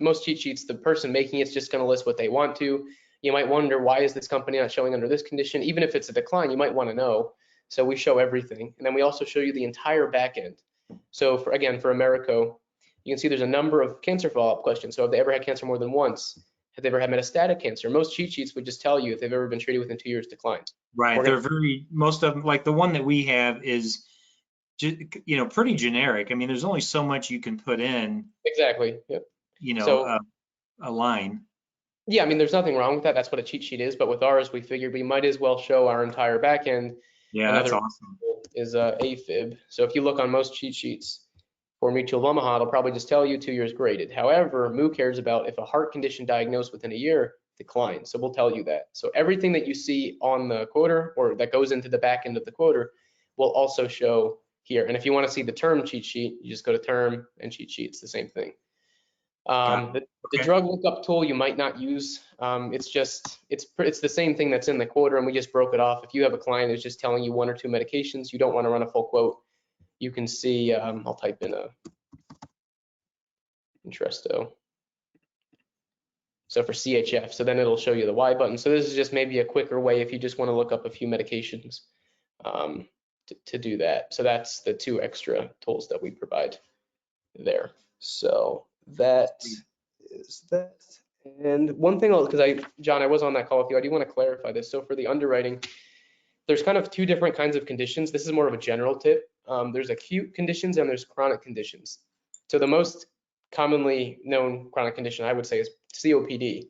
most cheat sheets, the person making it's just going to list what they want to. You might wonder, why is this company not showing under this condition? Even if it's a decline, you might want to know. So we show everything. And then we also show you the entire backend. So for Americo, you can see there's a number of cancer follow-up questions. So have they ever had cancer more than once? Have they ever had metastatic cancer? Most cheat sheets would just tell you if they've ever been treated within 2 years, decline. Right. They're most of them, like the one that we have is, pretty generic. I mean, there's only so much you can put in. Exactly. Yep. A line. Yeah, I mean, there's nothing wrong with that. That's what a cheat sheet is. But with ours, we figured we might as well show our entire backend. Yeah, that's awesome. Is AFib. So if you look on most cheat sheets for mutual of Omaha, it'll probably just tell you 2 years graded. However, Moo cares about if a heart condition diagnosed within a year declines. So we'll tell you that. So everything that you see on the quoter or that goes into the back end of the quoter will also show here. And if you want to see the term cheat sheet, you just go to term and cheat sheet. It's the same thing. The drug lookup tool you might not use. It's the same thing that's in the quoter, and we just broke it off. If you have a client who's just telling you 1 or 2 medications, you don't want to run a full quote, you can see, I'll type in a Entresto. So for CHF, so then it'll show you the Y button. So this is just maybe a quicker way if you just want to look up a few medications to do that. So that's the 2 extra tools that we provide there. So that is that. And one thing, because John, I was on that call with you, I do want to clarify this. So for the underwriting, there's kind of 2 different kinds of conditions. This is more of a general tip. There's acute conditions and there's chronic conditions. So the most commonly known chronic condition I would say is COPD.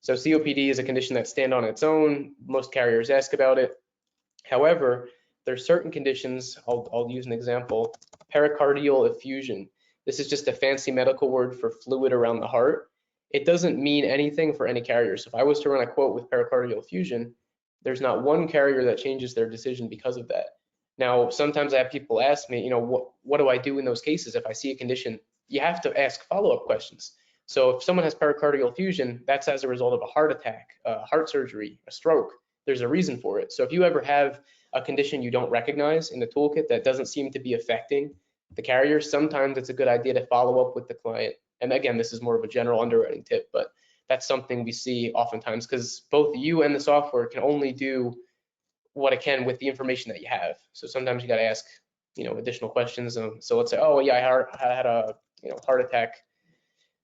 So COPD is a condition that stands on its own. Most carriers ask about it. However, there's certain conditions, I'll use an example, pericardial effusion. This is just a fancy medical word for fluid around the heart. It doesn't mean anything for any carrier. So if I was to run a quote with pericardial effusion, there's not one carrier that changes their decision because of that. Now, sometimes I have people ask me, what do I do in those cases if I see a condition? You have to ask follow-up questions. So if someone has pericardial effusion, that's as a result of a heart attack, heart surgery, a stroke. There's a reason for it. So if you ever have a condition you don't recognize in the toolkit that doesn't seem to be affecting the carrier, sometimes it's a good idea to follow up with the client. And again, this is more of a general underwriting tip, but that's something we see oftentimes because both you and the software can only do what it can with the information that you have. So sometimes you got to ask, additional questions. So let's say, oh yeah, I had a heart attack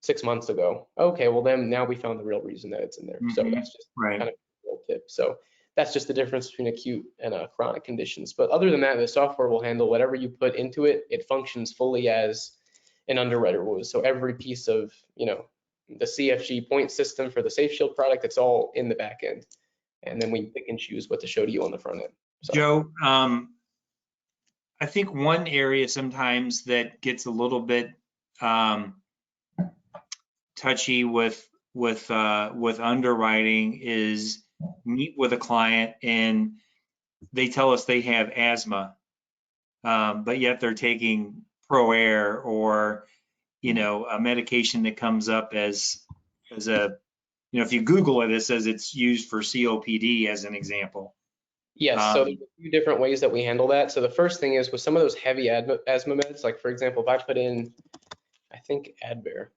6 months ago. Okay, well then now we found the real reason that it's in there. So that's just kind of a little tip. So that's just the difference between acute and chronic conditions. But other than that, the software will handle whatever you put into it. It functions fully as an underwriter would. So every piece of, the CFG point system for the Safe Shield product, it's all in the back end. And then we pick and choose what to show to you on the front end. So. Joe, I think one area sometimes that gets a little bit touchy with underwriting is meet with a client and they tell us they have asthma, but yet they're taking ProAir or a medication that comes up as a if you Google it, it says it's used for COPD as an example. Yes, so there's a few different ways that we handle that. So the first thing is with some of those heavy asthma meds, like for example, if I put in, I think Advair.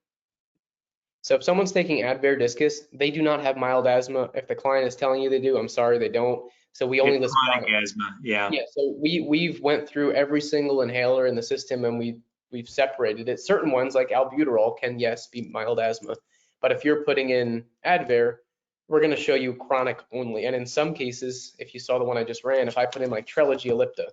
So if someone's taking Advair Discus, they do not have mild asthma. If the client is telling you they do, I'm sorry, they don't. So we only list chronic asthma. Yeah. Yeah. So we've went through every single inhaler in the system and we've separated it. Certain ones like albuterol can, yes, be mild asthma. But if you're putting in Advair, we're going to show you chronic only. And in some cases, if you saw the one I just ran, if I put in like Trelegy Ellipta,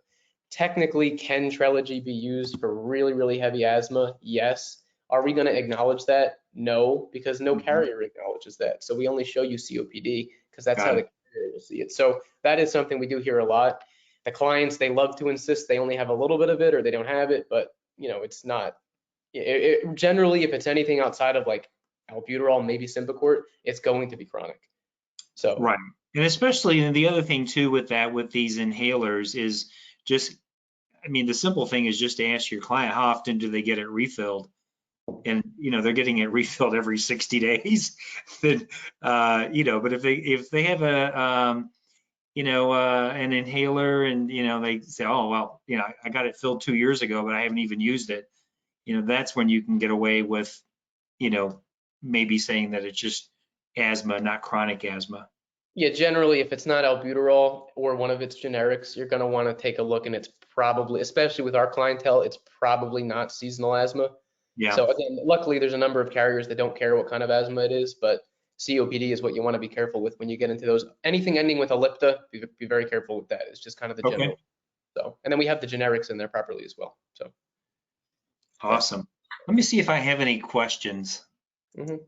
technically can Trelegy be used for really, really heavy asthma? Yes. Are we going to acknowledge that? No, because no carrier acknowledges that. So we only show you COPD because that's how Got the it. carrier will see it. So that is something we do hear a lot. The clients, they love to insist they only have a little bit of it or they don't have it, but it's not. Generally, if it's anything outside of like albuterol, maybe Symbicort, it's going to be chronic. So Right. And especially, and the other thing too with that, with these inhalers is just, I mean, the simple thing is just to ask your client how often do they get it refilled? And, they're getting it refilled every 60 days. Then, but if they have an inhaler and, they say, oh, well, I got it filled 2 years ago, but I haven't even used it. That's when you can get away with, maybe saying that it's just asthma, not chronic asthma. yeah, generally, if it's not albuterol or one of its generics, you're going to want to take a look, and it's probably, especially with our clientele, it's probably not seasonal asthma. Yeah. So again, luckily, there's a number of carriers that don't care what kind of asthma it is, but COPD is what you want to be careful with when you get into those. Anything ending with ellipta, be very careful with that. It's just kind of the Okay. general. So, and then we have the generics in there properly as well. So, Awesome. Let me see if I have any questions. mhm.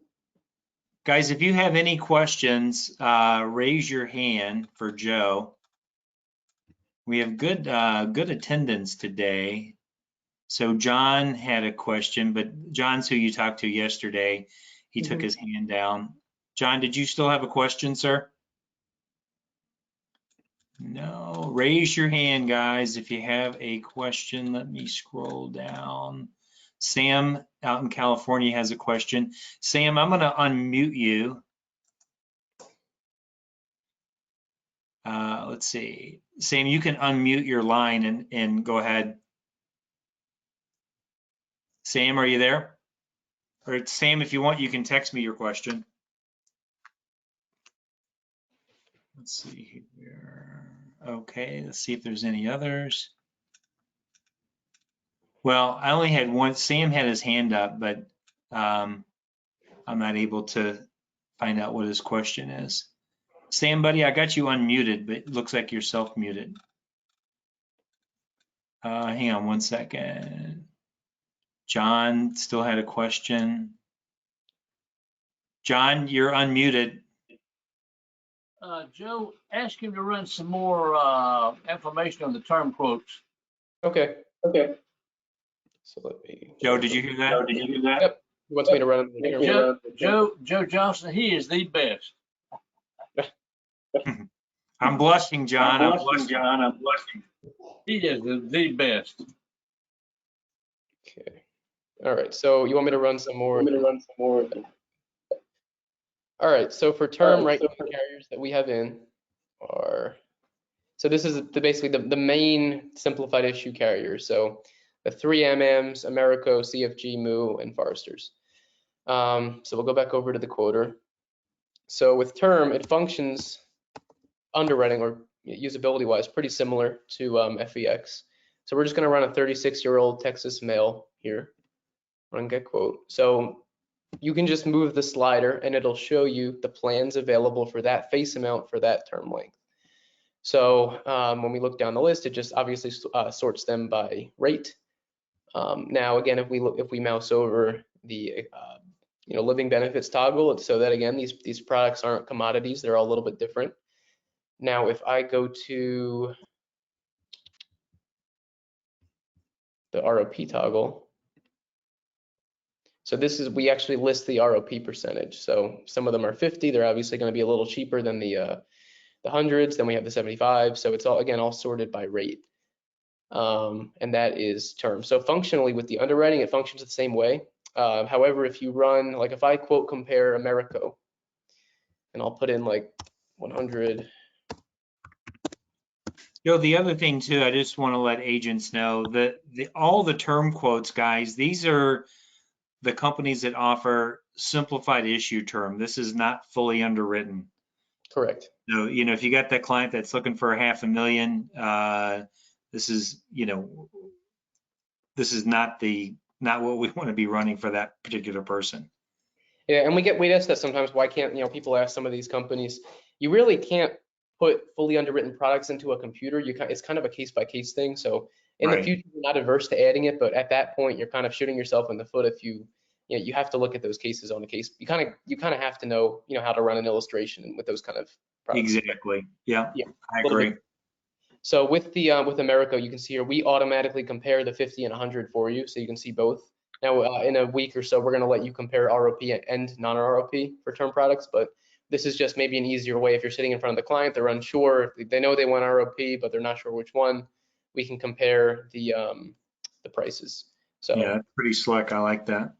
Guys, if you have any questions, raise your hand for Joe. We have good attendance today. So John had a question, but John's who you talked to yesterday. He took his hand down. John, did you still have a question, sir? No. Raise your hand, guys, if you have a question. Let me scroll down. Sam out in California has a question. Sam, I'm going to unmute you. Let's see. Sam, you can unmute your line and go ahead. Sam, are you there? Or Sam, if you want, you can text me your question. Let's see here. Okay, let's see if there's any others. Well, I only had one. Sam had his hand up, but I'm not able to find out what his question is. Sam, buddy, I got you unmuted, but it looks like you're self-muted. Hang on one second. John still had a question. John, you're unmuted. Joe, ask him to run some more information on the term quotes. Okay. So let me. Joe, did you hear that? Yep. He wants me to run. Joe Johnson, he is the best. I'm blushing, John. I'm blushing. He is the best. Okay. All right. So you want me to run some more? All right. So for term carriers that we have in are, so this is basically the main simplified issue carriers. So the 3MMs, Americo, CFG, Moo, and Foresters. So we'll go back over to the quoter. So with term, it functions underwriting or usability wise pretty similar to FEX. So we're just going to run a 36-year-old Texas male here. Run get quote. So you can just move the slider and it'll show you the plans available for that face amount for that term length. So when we look down the list, it just obviously sorts them by rate. Now again, if we mouse over the living benefits toggle, so that again these products aren't commodities, they're all a little bit different. Now if I go to the ROP toggle, so this is, we actually list the ROP percentage. So some of them are 50, they're obviously going to be a little cheaper than the hundreds, then we have the 75. So it's all sorted by rate. And that is term. So functionally with the underwriting, it functions the same way. However, if you run, like if I quote compare Americo, and I'll put in like 100. The other thing too, I just want to let agents know that all the term quotes, guys, these are the companies that offer simplified issue term. This is not fully underwritten. Correct. So, if you got that client that's looking for $500,000, this is not what we want to be running for that particular person. Yeah, and we ask that sometimes. Why can't people ask some of these companies? You really can't put fully underwritten products into a computer. It's kind of a case by case thing. So in the future, you're not averse to adding it, but at that point, you're kind of shooting yourself in the foot if you you know, you have to look at those cases on a case. You kind of have to know, you know, how to run an illustration with those kind of products. Exactly. Yeah, Yeah, I a little agree. bit. So with the with America, you can see here we automatically compare the 50 and 100 for you, so you can see both. Now in a week or so, we're going to let you compare ROP and non-ROP for term products, but this is just maybe an easier way if you're sitting in front of the client, they're unsure, they know they want ROP, but they're not sure which one. We can compare the prices. So Yeah, that's pretty slick. I like that.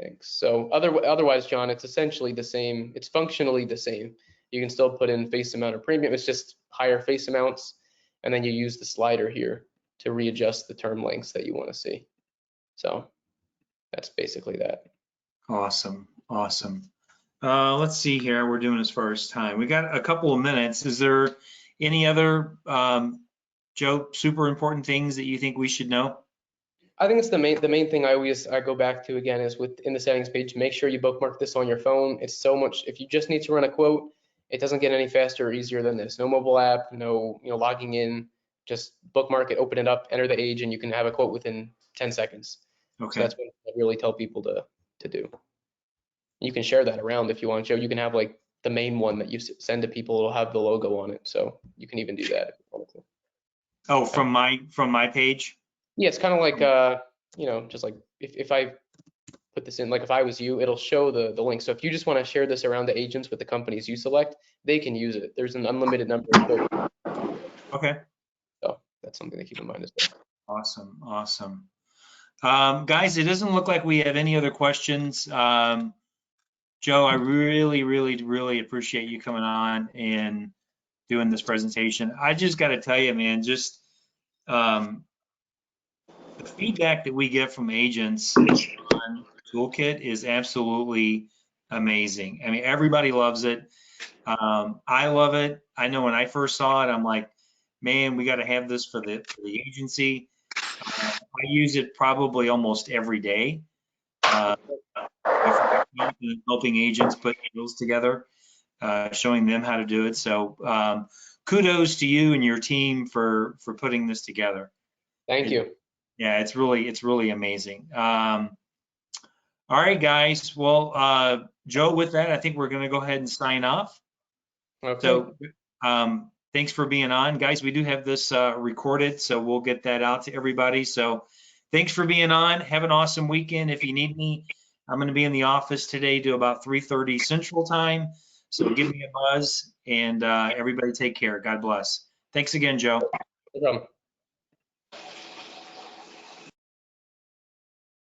thanks. So otherwise, John, it's essentially the same. It's functionally the same. You can still put in face amount or premium. It's just higher face amounts, and then you use the slider here to readjust the term lengths that you want to see. So that's basically that. Awesome. Awesome. Let's see here. We're doing this first time. We got a couple of minutes. Is there any other, Joe, super important things that you think we should know? I think it's the main thing I go back to again is in the settings page, make sure you bookmark this on your phone. It's so much, if you just need to run a quote, it doesn't get any faster or easier than this. No mobile app, no, you know, logging in, just bookmark it, open it up, enter the age, and you can have a quote within 10 seconds. Okay. So that's what I really tell people to do. You can share that around if you want, Joe. You can have like the main one that you send to people, it'll have the logo on it. So you can even do that if you want to. Oh, from my page? Yeah, it's kind of like, you know, just like if I put this in, like if I was you, it'll show the link. So if you just want to share this around to agents with the companies you select, they can use it. There's an unlimited number of quotes. Okay. So that's something to keep in mind as well. Awesome. Awesome. Guys, it doesn't look like we have any other questions. Joe, I really, really, really appreciate you coming on and doing this presentation. I just got to tell you, man, just the feedback that we get from agents on Toolkit is absolutely amazing. I mean, everybody loves it. I love it. I know when I first saw it, I'm like, man, we got to have this for the agency. I use it probably almost every day. Helping agents put deals together, showing them how to do it. So kudos to you and your team for putting this together. Thank you. Yeah, it's really amazing. All right, guys. Well, Joe, with that, I think we're going to go ahead and sign off. Okay. So thanks for being on, guys. We do have this recorded, so we'll get that out to everybody. So thanks for being on. Have an awesome weekend. If you need me, I'm going to be in the office today to about 3:30 Central Time. So give me a buzz, and everybody take care. God bless. Thanks again, Joe. No problem.